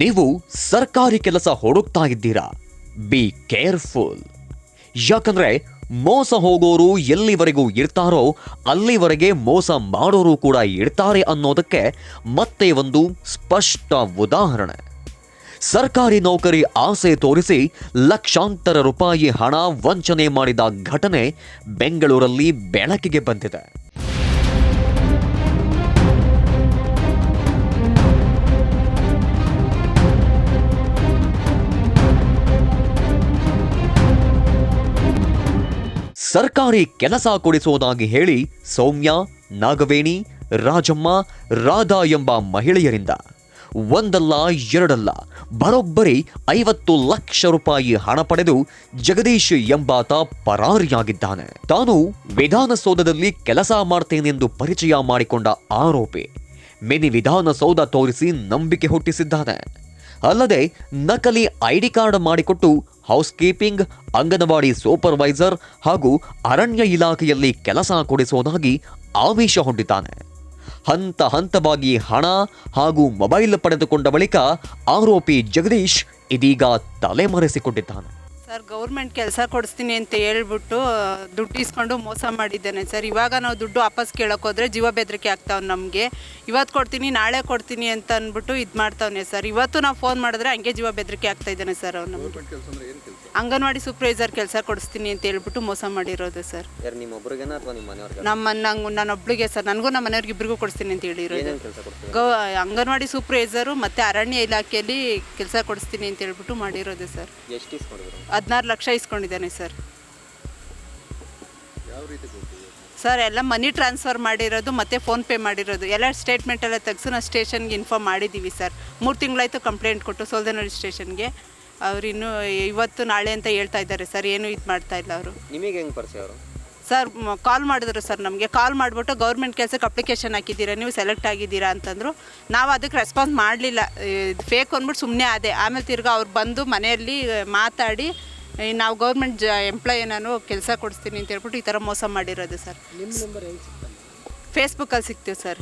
ನೀವು ಸರ್ಕಾರಿ ಕೆಲಸ ಹುಡುಕ್ತಾ ಇದ್ದೀರಾ? Be careful. ಯಾಕಂದ್ರೆ ಮೋಸ ಹೋಗೋರು ಎಲ್ಲಿವರೆಗೂ ಇರ್ತಾರೋ ಅಲ್ಲಿವರೆಗೆ ಮೋಸ ಮಾಡೋರು ಕೂಡ ಇರ್ತಾರೆ ಅನ್ನೋದಕ್ಕೆ ಮತ್ತೆ ಒಂದು ಸ್ಪಷ್ಟ ಉದಾಹರಣೆ. ಸರ್ಕಾರಿ ನೌಕರಿ ಆಸೆ ತೋರಿಸಿ ಲಕ್ಷಾಂತರ ರೂಪಾಯಿ ಹಣ ವಂಚನೆ ಮಾಡಿದ ಘಟನೆ ಬೆಂಗಳೂರಲ್ಲಿ ಬೆಳಕಿಗೆ ಬಂದಿದೆ. ಸರ್ಕಾರಿ ಕೆಲಸ ಕೊಡಿಸುವುದಾಗಿ ಹೇಳಿ ಸೌಮ್ಯ, ನಾಗವೇಣಿ, ರಾಜಮ್ಮ, ರಾಧಾ ಎಂಬ ಮಹಿಳೆಯರಿಂದ ಒಂದಲ್ಲ ಎರಡಲ್ಲ ಬರೋಬ್ಬರಿ 50 ಲಕ್ಷ ರೂಪಾಯಿ ಹಣ ಪಡೆದು ಜಗದೀಶ್ ಎಂಬಾತ ಪರಾರಿಯಾಗಿದ್ದಾನೆ. ತಾನು ವಿಧಾನಸೌಧದಲ್ಲಿ ಕೆಲಸ ಮಾಡ್ತೇನೆಂದು ಪರಿಚಯ ಮಾಡಿಕೊಂಡ ಆರೋಪಿ ಮಿನಿ ವಿಧಾನಸೌಧ ತೋರಿಸಿ ನಂಬಿಕೆ ಹುಟ್ಟಿಸಿದ್ದಾನೆ. ಅಲ್ಲದೆ ನಕಲಿ ಐಡಿ ಕಾರ್ಡ್ ಮಾಡಿಕೊಟ್ಟು ಹೌಸ್ ಕೀಪಿಂಗ್, ಅಂಗನವಾಡಿ ಸೂಪರ್ವೈಸರ್ ಹಾಗೂ ಅರಣ್ಯ ಇಲಾಖೆಯಲ್ಲಿ ಕೆಲಸ ಕೊಡಿಸುವುದಾಗಿ ಆಮಿಷ ಹೊಂದಿದ್ದಾನೆ. ಹಂತ ಹಂತವಾಗಿ ಹಣ ಹಾಗೂ ಮೊಬೈಲ್ ಪಡೆದುಕೊಂಡ ಬಳಿಕ ಆರೋಪಿ ಜಗದೀಶ್ ಇದೀಗ ತಲೆಮರೆಸಿಕೊಂಡಿದ್ದಾನೆ. ಸರ್, ಗೌರ್ಮೆಂಟ್ ಕೆಲಸ ಕೊಡಿಸ್ತೀನಿ ಅಂತ ಹೇಳ್ಬಿಟ್ಟು ದುಡ್ಡು ಇಸ್ಕೊಂಡು ಮೋಸ ಮಾಡಿದ್ದೇನೆ ಸರ್. ಇವಾಗ ನಾವು ದುಡ್ಡು ವಾಪಸ್ ಕೇಳೋಕೆ ಹೋದರೆ ಜೀವ ಬೆದರಿಕೆ ಆಗ್ತಾವೆ ನಮಗೆ. ಇವತ್ತು ಕೊಡ್ತೀನಿ, ನಾಳೆ ಕೊಡ್ತೀನಿ ಅಂತ ಅಂದ್ಬಿಟ್ಟು ಇದು ಮಾಡ್ತಾವನೆ ಸರ್. ಇವತ್ತು ನಾವು ಫೋನ್ ಮಾಡಿದ್ರೆ ಹಂಗೆ ಜೀವ ಬೆದರಿಕೆ ಆಗ್ತಾ ಇದ್ದಾನೆ ಸರ್. ಅವ್ನು ಅಂಗನವಾಡಿ ಸೂಪರ್ವೈಸರ್ ಕೆಲಸ ಕೊಡಿಸ್ತೀನಿ ಅಂತ ಹೇಳ್ಬಿಟ್ಟು ಮೋಸ ಮಾಡಿರೋದು ಸರ್. ನನ್ನೊಬ್ಳಿಗೆ ಸರ್, ನನಗೂ ನಮ್ಮ ಮನೆಯವ್ರಿಗೆ ಇಬ್ಬರಿಗೂ ಕೊಡಿಸ್ತೀನಿ ಅಂತ ಹೇಳಿರೋದು. ಅಂಗನವಾಡಿ ಸೂಪರ್ವೈಸರು ಮತ್ತು ಅರಣ್ಯ ಇಲಾಖೆಯಲ್ಲಿ ಕೆಲಸ ಕೊಡಿಸ್ತೀನಿ ಅಂತ ಹೇಳ್ಬಿಟ್ಟು ಮಾಡಿರೋದು ಸರ್. 16 ಲಕ್ಷ ಇಸ್ಕೊಂಡಿದ್ದಾನೆ ಸರ್. ಸರ್, ಎಲ್ಲ ಮನಿ ಟ್ರಾನ್ಸ್ಫರ್ ಮಾಡಿರೋದು ಮತ್ತು ಫೋನ್ಪೇ ಮಾಡಿರೋದು ಎಲ್ಲ ಸ್ಟೇಟ್ಮೆಂಟ್ ಎಲ್ಲ ತೆಗೆಸು ನಾವು ಸ್ಟೇಷನ್ಗೆ ಇನ್ಫಾರ್ಮ್ ಮಾಡಿದ್ದೀವಿ ಸರ್. 3 ತಿಂಗಳಾಯಿತು ಕಂಪ್ಲೇಂಟ್ ಕೊಟ್ಟು ಸೋಲ್ದನಹಳ್ಳಿ ಸ್ಟೇಷನ್ಗೆ. ಅವ್ರು ಇನ್ನೂ ಇವತ್ತು ನಾಳೆ ಅಂತ ಹೇಳ್ತಾ ಇದ್ದಾರೆ ಸರ್. ಏನು ಇದು ಮಾಡ್ತಾ ಇಲ್ಲ ಅವರು. ನಿಮಗೆ ಹೆಂಗೆ ಪರಿಚಯ ಅವರು? ಸರ್, ಕಾಲ್ ಮಾಡಿದ್ರು ಸರ್. ನಮಗೆ ಕಾಲ್ ಮಾಡಿಬಿಟ್ಟು ಗೌರ್ಮೆಂಟ್ ಕೆಲಸಕ್ಕೆ ಅಪ್ಲಿಕೇಶನ್ ಹಾಕಿದ್ದೀರಾ, ನೀವು ಸೆಲೆಕ್ಟ್ ಆಗಿದ್ದೀರಾ ಅಂತಂದರು. ನಾವು ಅದಕ್ಕೆ ರೆಸ್ಪಾನ್ಸ್ ಮಾಡಲಿಲ್ಲ, ಫೇಕ್ ಅಂದ್ಬಿಟ್ಟು ಸುಮ್ಮನೆ ಅದೇ. ಆಮೇಲೆ ತಿರ್ಗಿ ಅವ್ರು ಬಂದು ಮನೆಯಲ್ಲಿ ಮಾತಾಡಿ ನಾವು ಗೌರ್ಮೆಂಟ್ ಎಂಪ್ಲಾಯಿ, ನಾನು ಕೆಲಸ ಕೊಡಿಸ್ತೀನಿ ಅಂತ ಹೇಳ್ಬಿಟ್ಟು ಈ ಥರ ಮೋಸ ಮಾಡಿರೋದು ಸರ್. ಫೇಸ್ಬುಕ್ಕಲ್ಲಿ ಸಿಗ್ತೀವಿ ಸರ್.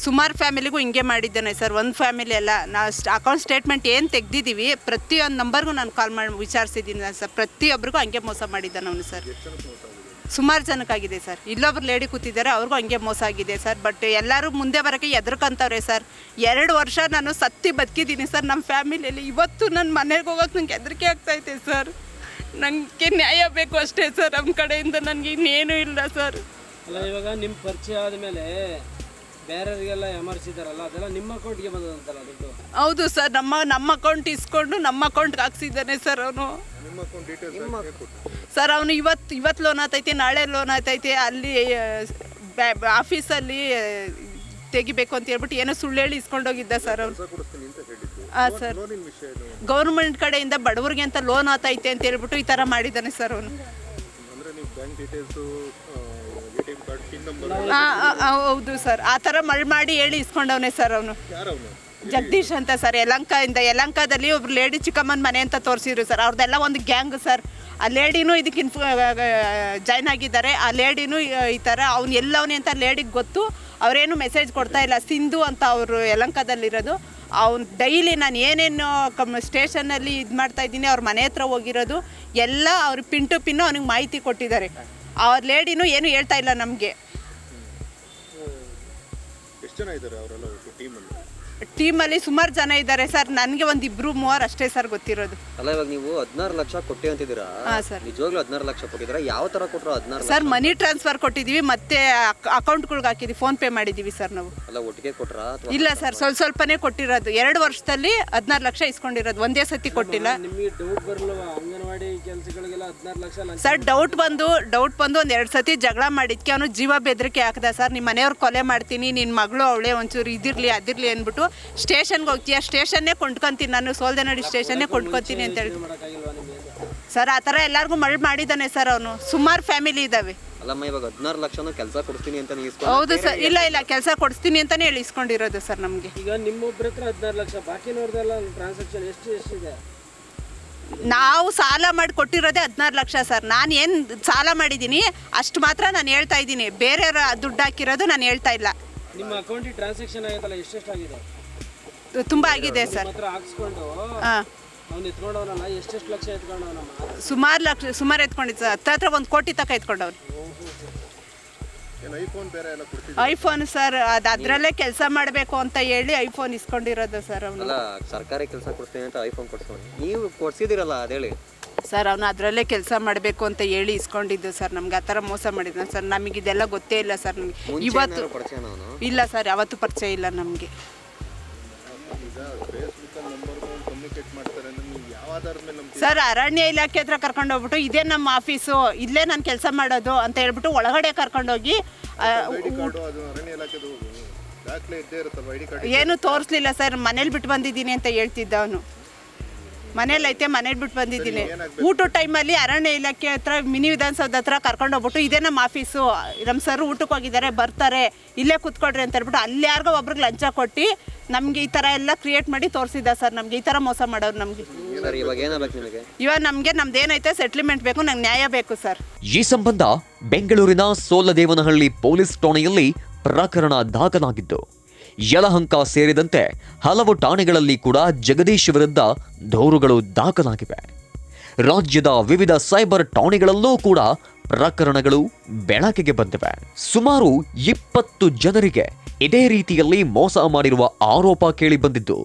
ಸುಮಾರು ಫ್ಯಾಮಿಲಿಗೂ ಹಿಂಗೆ ಮಾಡಿದ್ದಾನೆ ಸರ್. ಒಂದು ಫ್ಯಾಮಿಲಿ ಅಲ್ಲ, ನಾವು ಅಕೌಂಟ್ ಸ್ಟೇಟ್ಮೆಂಟ್ ಏನು ತೆಗ್ದಿದ್ದೀವಿ ಪ್ರತಿಯೊಂದು ನಂಬರ್ಗೂ ನಾನು ಕಾಲ್ ಮಾಡಿ ವಿಚಾರಿಸಿದ್ದೀನಿ ಸರ್. ಪ್ರತಿಯೊಬ್ಬರಿಗೂ ಹಂಗೆ ಮೋಸ ಮಾಡಿದ್ದಾನೆ ಅವನು ಸರ್. ಸುಮಾರು ಜನಕ್ಕಾಗಿದೆ ಸರ್. ಇಲ್ಲೊಬ್ರು ಲೇಡಿ ಕೂತಿದ್ದಾರೆ, ಅವ್ರಿಗೂ ಹಂಗೆ ಮೋಸ ಆಗಿದೆ ಸರ್. ಬಟ್ ಎಲ್ಲರೂ ಮುಂದೆ ಬರೋಕ್ಕೆ ಎದ್ರಕಂತವ್ರೆ ಸರ್. 2 ವರ್ಷ ನಾನು ಸತ್ತಿ ಬದುಕಿದ್ದೀನಿ ಸರ್ ನಮ್ಮ ಫ್ಯಾಮಿಲಿಯಲ್ಲಿ. ಇವತ್ತು ನನ್ನ ಮನೆಗೆ ಹೋಗೋಕೆ ನಂಗೆ ಹೆದರಿಕೆ ಆಗ್ತಾಯಿದೆ ಸರ್. ನನಗೆ ನ್ಯಾಯ ಬೇಕು ಅಷ್ಟೇ ಸರ್. ನಮ್ಮ ಕಡೆಯಿಂದ ನನಗೆ ಇನ್ನೇನೂ ಇಲ್ಲ ಸರ್. ಅಲ್ಲ, ಇವಾಗ ನಿಮ್ಮ ಪರಿಚಯ ಆದಮೇಲೆ ಬೇರೆಯವರಿಗೆಲ್ಲ ಎಮರ್ಸಿದಾರಲ್ಲ, ಅದೆಲ್ಲ ನಿಮ್ಮ ಅಕೌಂಟ್ಗೆ ಬಂದದಂತಲ್ಲ ದುಡ್ಡು? ಹೌದು ಸರ್, ನಮ್ಮ ಅಕೌಂಟ್ ಇಸ್ಕೊಂಡು ನಮ್ಮ ಅಕೌಂಟ್ಗೆ ಹಾಕ್ಸಿದ್ದಾನೆ ಸರ್ ಅವನು. ಸರ್, ಅವನು ಇವತ್ತು ಲೋನ್ ಆತೈತೆ, ನಾಳೆ ಲೋನ್ ಆತೈತೆ, ಅಲ್ಲಿ ಆಫೀಸಲ್ಲಿ ತೆಗಿಬೇಕು ಅಂತ ಹೇಳ್ಬಿಟ್ಟು ಏನೋ ಸುಳ್ಳು ಹೇಳಿ ಇಸ್ಕೊಂಡೋಗಿದ್ದ ಸರ್ ಅವನು. ಹಾಂ ಸರ್, ಗೌರ್ಮೆಂಟ್ ಕಡೆಯಿಂದ ಬಡವರಿಗೆ ಅಂತ ಲೋನ್ ಆತೈತೆ ಅಂತ ಹೇಳ್ಬಿಟ್ಟು ಈ ಥರ ಮಾಡಿದ್ದಾನೆ ಸರ್ ಅವನು. ಹೌದು ಸರ್, ಆ ಥರ ಮಾಡಿ ಹೇಳಿ ಇಸ್ಕೊಂಡವನೇ ಸರ್ ಅವನು. ಜಗದೀಶ್ ಅಂತ ಸರ್, ಯಲಂಕದಲ್ಲಿ ಒಬ್ರು ಲೇಡಿ ಚಿಕ್ಕಮ್ಮನ ಮನೆ ಅಂತ ತೋರಿಸಿದ್ರು ಸರ್. ಅವ್ರದ್ದೆಲ್ಲ ಒಂದು ಗ್ಯಾಂಗ್ ಸರ್. ಆ ಲೇಡಿನೂ ಇದಕ್ಕೆ ಜಾಯ್ನ್ ಆಗಿದ್ದಾರೆ. ಆ ಲೇಡಿನೂ ಈ ಥರ ಅವ್ನು ಎಲ್ಲವನೇ ಅಂತ ಲೇಡಿಗೆ ಗೊತ್ತು. ಅವರೇನು ಮೆಸೇಜ್ ಕೊಡ್ತಾ ಇಲ್ಲ. ಸಿಂಧು ಅಂತ ಅವರು ಯಲಂಕದಲ್ಲಿರೋದು. ಅವ್ನು ಡೈಲಿ ನಾನು ಏನೇನು ಸ್ಟೇಷನಲ್ಲಿ ಇದು ಮಾಡ್ತಾಯಿದ್ದೀನಿ, ಅವ್ರ ಮನೆ ಹತ್ರ ಹೋಗಿರೋದು ಎಲ್ಲ ಅವ್ರು ಪಿನ್ ಟು ಪಿನ್ನು ಅವನಿಗೆ ಮಾಹಿತಿ ಕೊಟ್ಟಿದ್ದಾರೆ. ಅವ್ರ ಲೇಡಿನೂ ಏನು ಹೇಳ್ತಾ ಇಲ್ಲ ನಮಗೆ. ಟೀಮಲ್ಲಿ ಸುಮಾರು ಜನ ಇದ್ದಾರೆ ಸರ್. ನನಗೆ ಒಂದು 2-3 ಅಷ್ಟೇ ಸರ್ ಗೊತ್ತಿರೋದು. ಅಲ್ಲ, ಇವಾಗ ನೀವು 16 ಲಕ್ಷ ಕೊಟ್ಟಿ ಅಂತಿದ್ದೀರಾ? ಹಾಂ ಸರ್. ನಿಜವಾಗ್ಲೂ 16 ಲಕ್ಷ ಕೊಟ್ಟಿದ್ದೀರಾ? ಯಾವ ಥರ ಕೊಟ್ಟರು 16 ಲಕ್ಷ? ಸರ್, ಮನಿ ಟ್ರಾನ್ಸ್ಫರ್ ಕೊಟ್ಟಿದ್ದೀವಿ, ಮತ್ತೆ ಅಕೌಂಟ್ಗಳಿಗೆ ಹಾಕಿದ್ವಿ, ಫೋನ್ಪೇ ಮಾಡಿದ್ದೀವಿ ಸರ್ ನಾವು. ಅಲ್ಲ, ಒಟ್ಟಿಗೆ ಕೊಟ್ರಾ? ಇಲ್ಲ ಸರ್, ಸ್ವಲ್ಪನೇ ಕೊಟ್ಟಿರೋದು. 2 ವರ್ಷದಲ್ಲಿ 16 ಲಕ್ಷ ಇಸ್ಕೊಂಡಿರೋದು, ಒಂದೇ ಸತಿ ಕೊಟ್ಟಿಲ್ಲ. ನಿಮಗೆ ಡೌಟ್ ಬರಲ್ವಾ ಅಂಗನವಾಡಿ ಕೆಲಸಗಳಿಗೆಲ್ಲ 16 ಲಕ್ಷ? ಸರ್, ಡೌಟ್ ಬಂದು ಒಂದು 2 ಸತಿ ಜಗಳ ಮಾಡಿದ್ಕೆ ಅವನು ಜೀವ ಬೆದರಿಕೆ ಹಾಕ್ದ ಸರ್. ನಿಮ್ಮ ಮನೆಯವ್ರು ಕೊಲೆ ಮಾಡ್ತೀನಿ, ನಿನ್ನ ಮಗಳು ಅವಳೇ ಒಂಚೂರು ಇದಿರಲಿ ಅದಿರಲಿ ಅಂದ್ಬಿಟ್ಟು ಸ್ಟೇಷನ್ಗೆ ಹೋಗ್ತೀಯ, ಸ್ಟೇಷನ್ನೇ ಕೊಂಡ್ಕೊತೀನಿ, ನಾನು ಸೋಲ್ದನಹಳ್ಳಿ ಸ್ಟೇಷನ್ನೇ ಕೊಂಡ್ಕೊತೀನಿ ಅಂತ ಹೇಳಿ ಸರ್. ಆ ಥರ ಎಲ್ಲರಿಗೂ ಮಾಡಿದ್ದಾನೆ ಸರ್ ಅವನು. ಸುಮಾರು ಫ್ಯಾಮಿಲಿ ಇದ್ದಾವೆ. ಅಲ್ಲಮ್ಮ, ಇವಾಗ 16 ಲಕ್ಷನೂ ಕೆಲಸ ಕೊಡ್ತೀನಿ ಅಂತ ನೀವು? ಹೌದು ಸರ್. ಇಲ್ಲ, ಕೆಲಸ ಕೊಡಿಸ್ತೀನಿ ಅಂತಾನೆ ಹೇಳಿ ಇಸ್ಕೊಂಡಿರೋದು ಸರ್ ನಮಗೆ. ಈಗ ನಿಮ್ಮೊಬ್ಬರ ಹತ್ರ 16 ಲಕ್ಷ, ಬಾಕಿ ನೋಡ್ದಲ್ಲ ಟ್ರಾನ್ಸಾಕ್ಷನ್ ಎಷ್ಟಿದೆ? ನಾವು ಸಾಲ ಮಾಡಿ ಕೊಟ್ಟಿರೋದೇ 16 ಲಕ್ಷ ಸರ್. ನಾನು ಏನು ಸಾಲ ಮಾಡಿದ್ದೀನಿ ಅಷ್ಟು ಮಾತ್ರ ನಾನು ಹೇಳ್ತಾ ಇದ್ದೀನಿ. ಬೇರೆಯವರ ದುಡ್ಡು ಹಾಕಿರೋದು ನಾನು ಹೇಳ್ತಾ ಇಲ್ಲ. ನಿಮ್ಮ ಅಕೌಂಟಿಗೆ ಟ್ರಾನ್ಸಾಕ್ಷನ್ ಆಗುತ್ತಲ್ಲ, ಎಷ್ಟೆಷ್ಟಾಗಿದೆ? ತುಂಬ ಆಗಿದೆ ಸರ್. ಹತ್ರ ಹಾಕ್ಸ್ಕೊಂಡು ಹಾಂ, ಅವ್ನು ಎತ್ಕೊಂಡವನಲ್ಲ, ಎಷ್ಟೆಷ್ಟು ಲಕ್ಷ ಎತ್ಕೊಂಡವನಮ್ಮ? ಸುಮಾರು ಎತ್ಕೊಂಡಿದ್ದು ಸರ್. ಹತ್ರ 1 ಕೋಟಿ ತನಕ ಎತ್ಕೊಂಡವ್ರು. ಐಫೋನ್ ಸರ್, ಅದರಲ್ಲೇ ಕೆಲಸ ಮಾಡಬೇಕು ಅಂತ ಹೇಳಿ ಐಫೋನ್ ಇಸ್ಕೊಂಡಿರೋದು ಸರ್ ಅವನು. ಅಲ್ಲ, ಸರ್ಕಾರಿ ಕೆಲಸ ಕೊಡ್ತೀನಿ ಅಂತ ಐಫೋನ್ ಕೊಡ್ಸ್ಕೊಂಡು ನೀವು ಕೊಡ್ಸಿದಿರಲ್ಲ ಅದೇಳಿ ಸರ್. ಅವನು ಅದರಲ್ಲೇ ಕೆಲಸ ಮಾಡಬೇಕು ಅಂತ ಹೇಳಿ ಇಸ್ಕೊಂಡಿದ್ದು ಸರ್. ನಮ್ಗೆ ಆ ಥರ ಮೋಸ ಮಾಡಿದ್ನ ಸರ್. ನಮಗೆ ಇದೆಲ್ಲ ಗೊತ್ತೇ ಇಲ್ಲ ಸರ್. ನಮಗೆ ಇವತ್ತು ಇಲ್ಲ ಸರ್, ಯಾವತ್ತೂ ಪರಿಚಯ ಇಲ್ಲ ನಮಗೆ. ಸರ್, ಅರಣ್ಯ ಇಲಾಖೆ ಹತ್ರ ಕರ್ಕೊಂಡು ಹೋಗ್ಬಿಟ್ಟು ಇದೇ ನಮ್ಮ ಆಫೀಸು, ಇಲ್ಲೇ ನಾನು ಕೆಲಸ ಮಾಡೋದು ಅಂತ ಹೇಳ್ಬಿಟ್ಟು ಒಳಗಡೆ ಕರ್ಕೊಂಡೋಗಿ ಏನು ತೋರಿಸ್ಲಿಲ್ಲ ಸರ್. ಮನೇಲಿ ಬಿಟ್ಟು ಬಂದಿದ್ದೀನಿ ಅಂತ ಹೇಳ್ತಿದ್ದ ಅವನು. ಮನೇಲಿ ಐತೆ, ಮನೇಲಿ ಬಿಟ್ಟು ಬಂದಿದ್ದೀನಿ. ಊಟದ ಟೈಮಲ್ಲಿ ಅರಣ್ಯ ಇಲಾಖೆ ಹತ್ರ ಮಿನಿ ವಿಧಾನಸೌಧ ಹತ್ರ ಕರ್ಕೊಂಡು ಹೋಗ್ಬಿಟ್ಟು ಇದೇ ನಮ್ಮ ಆಫೀಸು, ನಮ್ಮ ಸರ್ ಊಟಕ್ಕೆ ಹೋಗಿದ್ದಾರೆ, ಬರ್ತಾರೆ, ಇಲ್ಲೇ ಕೂತ್ಕೊಳ್ರಿ ಅಂತ ಹೇಳ್ಬಿಟ್ಟು ಅಲ್ಲಿ ಯಾರಿಗೋ ಒಬ್ರಿಗೆ ಲಂಚ ಕೊಟ್ಟು ನಮಗೆ ಈ ಥರ ಎಲ್ಲ ಕ್ರಿಯೇಟ್ ಮಾಡಿ ತೋರಿಸಿದ್ದ ಸರ್. ನಮಗೆ ಈ ಥರ ಮೋಸ ಮಾಡೋರು ನಮಗೆ. ಇವಾಗ ನಮಗೆ ನಮ್ದೇನೈತೆ ಸೆಟ್ಲ್ಮೆಂಟ್ ಬೇಕು, ನಂಗೆ ನ್ಯಾಯ ಬೇಕು ಸರ್. ಈ ಸಂಬಂಧ ಬೆಂಗಳೂರಿನ ಸೋಲದೇವನಹಳ್ಳಿ ಪೊಲೀಸ್ ಠಾಣೆಯಲ್ಲಿ ಪ್ರಕರಣ ದಾಖಲಾಗಿದ್ದು, ಯಲಹಂಕ ಸೇರಿದಂತೆ ಹಲವು ಠಾಣೆಗಳಲ್ಲಿ ಕೂಡ ಜಗದೀಶ್ ವಿರುದ್ಧ ದೂರುಗಳು ದಾಖಲಾಗಿವೆ. ರಾಜ್ಯದ ವಿವಿಧ ಸೈಬರ್ ಠಾಣೆಗಳಲ್ಲೂ ಕೂಡ ಪ್ರಕರಣಗಳು ಬೆಳಕಿಗೆ ಬಂದಿವೆ. ಸುಮಾರು 20 ಜನರಿಗೆ ಇದೇ ರೀತಿಯಲ್ಲಿ ಮೋಸ ಮಾಡಿರುವ ಆರೋಪ ಕೇಳಿ ಬಂದಿದ್ದು,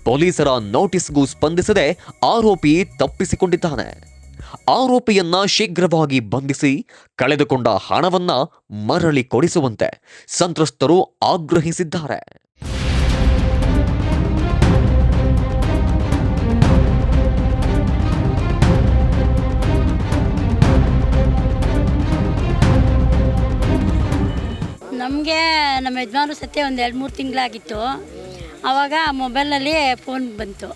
ಪೊಲೀಸರ ನೋಟಿಸ್ಗೂ ಸ್ಪಂದಿಸದೆ ಆರೋಪಿ ತಪ್ಪಿಸಿಕೊಂಡಿದ್ದಾನೆ. ಆರೋಪಿಯನ್ನ ಶೀಘ್ರವಾಗಿ ಬಂಧಿಸಿ ಕಳೆದುಕೊಂಡ ಹಣವನ್ನ ಮರಳಿ ಕೊಡಿಸುವಂತೆ ಸಂತ್ರಸ್ತರು ಆಗ್ರಹಿಸಿದ್ದಾರೆ. ನಮಗೆ ನಮ್ಮ ಯಜಮಾನರು ಸತ್ಯ ಒಂದು 2-3 ತಿಂಗಳಾಗಿತ್ತು. ಆವಾಗ ಮೊಬೈಲಲ್ಲಿ ಫೋನ್ ಬಂತು.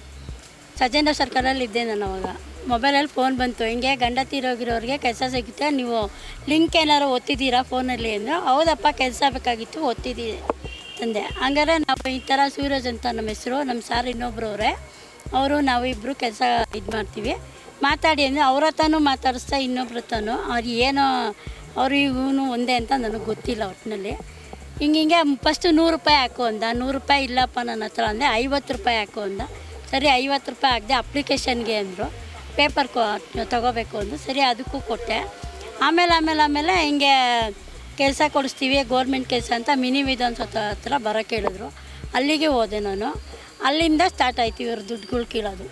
ಸಜ್ಜನ ಸರ್ಕಲಲ್ಲಿ ಇದ್ದೆ ನಾನು. ಅವಾಗ ಮೊಬೈಲಲ್ಲಿ ಫೋನ್ ಬಂತು, ಹಿಂಗೆ ಗಂಡ ತೀರೋಗಿರೋರಿಗೆ ಕೆಲಸ ಸಿಗುತ್ತೆ, ನೀವು ಲಿಂಕ್ ಏನಾರು ಒತ್ತಿದ್ದೀರಾ ಫೋನಲ್ಲಿ ಅಂದರು. ಹೌದಪ್ಪ, ಕೆಲಸ ಬೇಕಾಗಿತ್ತು, ಒತ್ತಿದ್ದೀವಿ ತಂದೆ. ಹಂಗಾರೆ ನಾವು ಈ ಥರ ಸೂರಜ್ ಅಂತ ನಮ್ಮ ಹೆಸರು, ನಮ್ಮ ಸಾರ್ ಇನ್ನೊಬ್ರು ಅವರೇ, ಅವರು ನಾವು ಇಬ್ಬರು ಕೆಲಸ ಇದು ಮಾಡ್ತೀವಿ, ಮಾತಾಡಿ ಅಂದರೆ ಅವ್ರ ಹತ್ರನೂ ಮಾತಾಡಿಸ್ತಾ ಇನ್ನೊಬ್ರ ಹತ್ರನೂ. ಅವ್ರು ಏನೋ ಅವರು ಇವನು ಒಂದೇ ಅಂತ ನನಗೆ ಗೊತ್ತಿಲ್ಲ ಒಟ್ಟಿನಲ್ಲಿ. ಹಿಂಗೆ ಫಸ್ಟು 100 ರೂಪಾಯಿ ಹಾಕು ಅಂದ. 100 ರೂಪಾಯಿ ಇಲ್ಲಪ್ಪ ನನ್ನ ಹತ್ರ ಅಂದೆ. 50 ರೂಪಾಯಿ ಹಾಕು ಅಂದ. ಸರಿ 50 ರೂಪಾಯಿ ಹಾಕಿದೆ. ಅಪ್ಲಿಕೇಶನ್ಗೆ ಅಂದರು, ಪೇಪರ್ ತೊಗೋಬೇಕು ಅಂದು. ಸರಿ ಅದಕ್ಕೂ ಕೊಟ್ಟೆ. ಆಮೇಲೆ ಹಿಂಗೆ ಕೆಲಸ ಕೊಡಿಸ್ತೀವಿ, ಗೋರ್ಮೆಂಟ್ ಕೆಲಸ ಅಂತ ಮಿನಿ ವಿಧಾನಸೌಧ ಹತ್ರ ಬರೋಕ್ಕೆ ಹೇಳಿದ್ರು. ಅಲ್ಲಿಗೆ ಹೋದೆ ನಾನು. ಅಲ್ಲಿಂದ ಸ್ಟಾರ್ಟ್ ಆಯ್ತು ಇವರು ದುಡ್ಡುಗಳು ಕೀಳೋದು.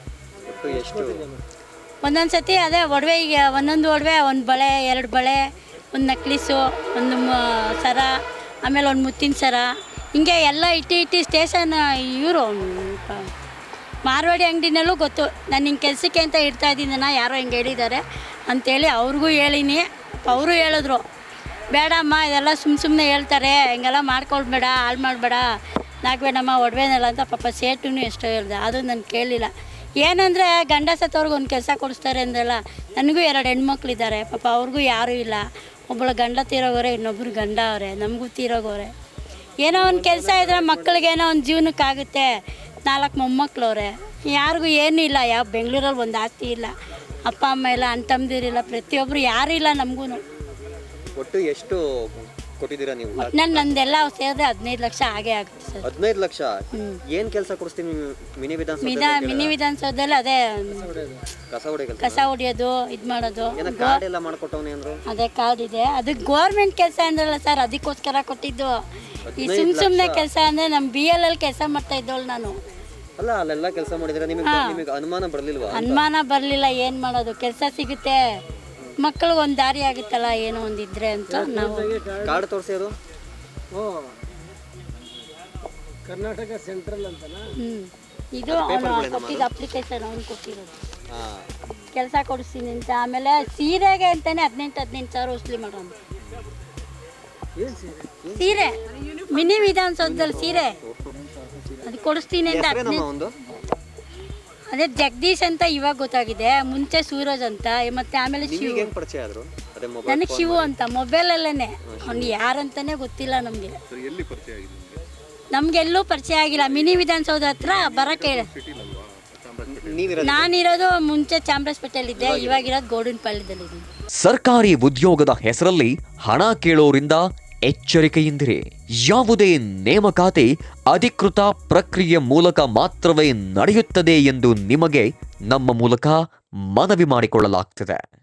ಒಂದೊಂದು ಸತಿ ಅದೇ ಒಡವೆ, ಈಗ ಒಂದೊಂದು ಒಡವೆ, 1 ಬಳೆ, 2 ಬಳೆ, 1 ನಕ್ಲಿಸು, 1 ಸರ, ಆಮೇಲೆ 1 ಮುತ್ತಿನ ಸರ, ಹಿಂಗೆ ಎಲ್ಲ ಇಟ್ಟು ಸ್ಟೇಷನ್ ಇವರು ಮಾರ್ವಾಡಿ ಅಂಗಡಿನಲ್ಲೂ ಗೊತ್ತು. ನಾನು ಹಿಂಗೆ ಕೆಲಸಕ್ಕೆ ಅಂತ ಇಡ್ತಾಯಿದ್ದೀನಿ, ಯಾರೋ ಹಿಂಗೆ ಹೇಳಿದ್ದಾರೆ ಅಂಥೇಳಿ ಅವ್ರಿಗೂ ಹೇಳಿನಿ. ಅವರು ಹೇಳಿದ್ರು, ಬೇಡಮ್ಮ ಇದೆಲ್ಲ ಸುಮ್ಮನೆ ಹೇಳ್ತಾರೆ, ಹಿಂಗೆಲ್ಲ ಮಾಡ್ಕೊಳ್ಬೇಡ, ಹಾಳು ಮಾಡಬೇಡ, ನಾಗಬೇಡಮ್ಮ ಒಡವೆನಲ್ಲ ಅಂತ ಪಾಪ ಸೇಟು ಎಷ್ಟೋ ಹೇಳಿದೆ. ಅದು ನಾನು ಕೇಳಲಿಲ್ಲ. ಏನಂದರೆ ಗಂಡ ಸತ್ತವ್ರಿಗೆ ಒಂದು ಕೆಲಸ ಕೊಡಿಸ್ತಾರೆ ಅಂದಲ್ಲ. ನನಗೂ 2 ಹೆಣ್ಮಕ್ಳಿದ್ದಾರೆ, ಪಾಪ ಅವ್ರಿಗೂ ಯಾರೂ ಇಲ್ಲ. ಒಬ್ಬಳು ಗಂಡ ತೀರೋಗೋರೆ, ಇನ್ನೊಬ್ರು ಗಂಡ ಅವರೇ, ನಮಗೂ ತೀರೋಗೋರೆ. ಏನೋ ಒಂದು ಕೆಲಸ ಇದ್ದರೆ ಮಕ್ಕಳಿಗೇನೋ ಒಂದು ಜೀವನಕ್ಕಾಗುತ್ತೆ. 4 ಮೊಮ್ಮಕ್ಳವ್ರೆ, ಯಾರಿಗೂ ಏನೂ ಇಲ್ಲ. ಯಾವ ಬೆಂಗಳೂರಲ್ಲಿ ಒಂದು ಆಸ್ತಿ ಇಲ್ಲ, ಅಪ್ಪ ಅಮ್ಮ ಇಲ್ಲ, ಅಣ್ಣ ತಮ್ಮದಿರಿಲ್ಲ, ಪ್ರತಿಯೊಬ್ಬರು ಯಾರೂ ಇಲ್ಲ ನಮಗೂ. ಒಟ್ಟು ಎಷ್ಟು ಕೊಟ್ಟಿದ್ದೀರಾ ನೀವು? ನಂದೆಲ್ಲ ಸೇರಿದ್ರೆ 15 ಲಕ್ಷ ಆಗೇ ಆಗುತ್ತೆ ಸರ್. 15 ಲಕ್ಷ? ಏನು ಕೆಲಸ ಕೊಡಿಸ್ತೀನಿ ಮಿನಿ ವಿಧಾನಸೌಧದಲ್ಲಿ? ಅದೇ ಕಸ ಹೊಡಿಯೋದು, ಇದು ಮಾಡೋದು. ಕಾರ್ಡ್ ಎಲ್ಲ ಮಾಡ್ಕೊಟ್ಟವನೇ ಅಂದ್ರು. ಅದೇ ಕಾರ್ಡ್ ಇದೆ, ಅದು ಗೋರ್ಮೆಂಟ್ ಕೆಲಸ ಅಂದ್ರಲ್ಲ ಸರ್, ಅದಕ್ಕೋಸ್ಕರ ಕೊಟ್ಟಿದ್ದು. ಈ ಸುಮ್ಮನೆ ಕೆಲಸ ಅಂದರೆ ನಮ್ಮ BLL ಕೆಲಸ ಮಾಡ್ತಾ ಇದ್ದವಳು ನಾನು. ಅಲ್ಲ, ಅಲ್ಲೆಲ್ಲ ಕೆಲಸ ಮಾಡಿದ್ರೆ ನಿಮಗೆ ಅನುಮಾನ ಬರಲಿಲ್ವಾ? ಅನುಮಾನ ಬರಲಿಲ್ಲ. ಏನು ಮಾಡೋದು, ಕೆಲಸ ಸಿಗುತ್ತೆ, ಮಕ್ಕಳಿಗೆ ಒಂದು ದಾರಿ ಆಗುತ್ತಲ್ಲ, ಏನೋ ಒಂದಿದ್ರೆ ಅಂತ ನಾವು. ಕಾರ್ಡ್ ತೋರಿಸೋದು ಕರ್ನಾಟಕ ಸೆಂಟ್ರಲ್ ಅಂತನಾ? ಇದು ಕೊಟ್ಟಿದ್ದು ಅಪ್ಲಿಕೇಶನ್ ಅವ್ನು ಕೊಟ್ಟಿರೋದು, ಕೆಲಸ ಕೊಡಿಸ್ತೀನಿ ಅಂತ. ಆಮೇಲೆ ಸೀರೆಗೆ ಅಂತಾನೆ 18 ಸಾವಿರ ವಸೂಲಿ ಮಾಡೋಣ. ಸೀರೆ ಮಿನಿ ವಿಧಾನಸೌಧದಲ್ಲಿ ಸೀರೆ ಅದು ಕೊಡಿಸ್ತೀನಿ ಅಂತ. ಅದೇ ಜಗದೀಶ್ ಅಂತ ಇವಾಗ ಗೊತ್ತಾಗಿದೆ, ಮುಂಚೆ ಸೂರಜ್ ಅಂತ, ಮತ್ತೆ ಆಮೇಲೆ ಶಿವು. ನನಗೆ ಶಿವು ಅಂತ ಮೊಬೈಲಲ್ಲೇ. ಅವ್ನು ಯಾರಂತಾನೆ ಗೊತ್ತಿಲ್ಲ ನಮಗೆ. ನಮಗೆಲ್ಲೂ ಪರಿಚಯ ಆಗಿಲ್ಲ. ಮಿನಿ ವಿಧಾನಸೌಧ ಹತ್ರ ಬರೋಕ್ಕೆ ನಾನಿರೋದು ಮುಂಚೆ ಚಾಮರಾಜಪೇಟೆಯಲ್ಲಿದ್ದೆ, ಇವಾಗಿರೋದು ಗೋಡನ್ಪಾಳ್ಯದಲ್ಲಿದ್ದೀನಿ. ಸರ್ಕಾರಿ ಉದ್ಯೋಗದ ಹೆಸರಲ್ಲಿ ಹಣ ಕೇಳೋರಿಂದ ಎಚ್ಚರಿಕೆಯಿಂದಿರಿ. ಯಾವುದೇ ನೇಮಕಾತಿ ಅಧಿಕೃತ ಪ್ರಕ್ರಿಯೆ ಮೂಲಕ ಮಾತ್ರವೇ ನಡೆಯುತ್ತದೆ ಎಂದು ನಿಮಗೆ ನಮ್ಮ ಮೂಲಕ ಮನವಿ ಮಾಡಿಕೊಳ್ಳಲಾಗ್ತಿದೆ.